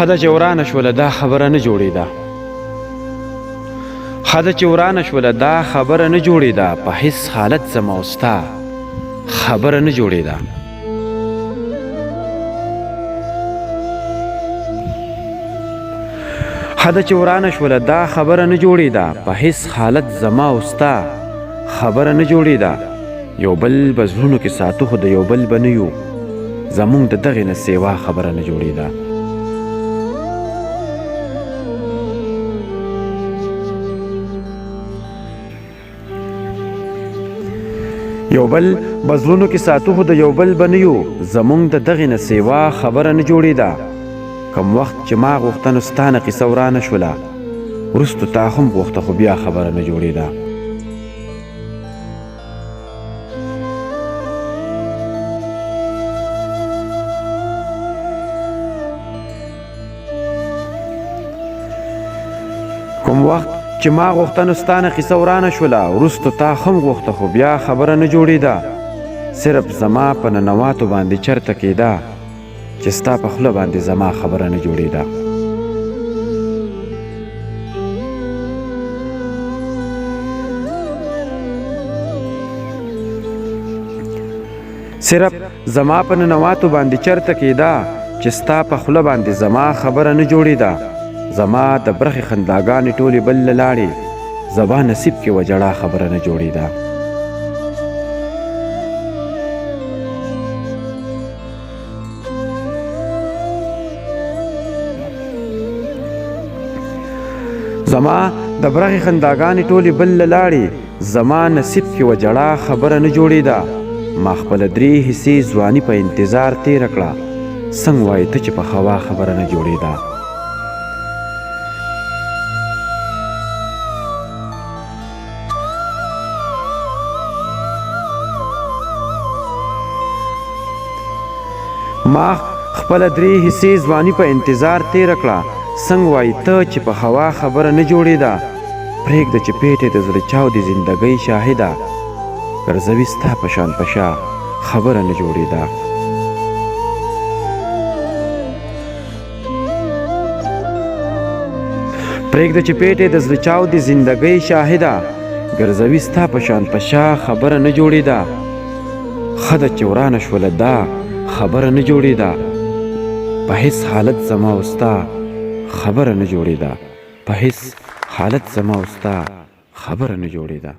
خده چې ورانه شوله دا خبره نه جوړېده خده چې ورانه شوله دا خبره نه جوړېده په هیڅ حالت زما او ستا خبره نه جوړېده خده چې ورانه شوله دا خبره نه جوړېده په هیڅ حالت زما او ستا خبره نه جوړېده یو بل به زړونو کې ساتو خو د یو بل به نه یو زمونږ د دغې نه سیوا خبره نه جوړېده یو بل به زړونو کې ساتو خو د یو بل به نه یو زمونږ د دغې نه سیوا خبره نه جوړېده کم وخت چې ما غوښته نو ستا نه قیصه ورانه شوله وروستو تا هم غوښته خو بیا خبره نه جوړېده کوم وخت چې ما غوښته نو ستا نه قیصه ورانه شوله وروستو تا هم غوښته خو بیا خبره نه جوړېده صرف زما په ننواتو باندې چرته کېده چې ستا په خوله باندې زما خبره نه جوړېده صرف زما په ننواتو باندې چرته کېده چې ستا په خوله باندې زما خبره نه جوړېده زما د برخې خنداګانې ټولې بل له لاړې زما نصیب کې وجړه خبره نه جوړېده زما د برخې خنداګانې ټولې بل له لاړې زما نصیب کې وجړه خبره نه جوړېده ما خپله 3 حصې ځواني په انتظار تېره کړه څنګه وایې ته چې په هوا خبره نه جوړېده ما خپله 3 حصې ځواني په انتظار تېره کړه څنګه وایې ته چې په هوا خبره نه جوړېده پرېږده چې پیټې د زړه چاو د زندګۍ شاهده ګرځوي ستا په شان په شا خبره نه جوړېده پرېږده چې پیټې د زړه چاو د زندګۍ شاهده ګرځوي ستا په شان په شا خبره نه جوړېده خده چې ورانه شوله دا خبره نه جوړېده په هیڅ حالت زما او ستا خبره نه جوړېده په هیڅ حالت زما او ستا خبره نه جوړېده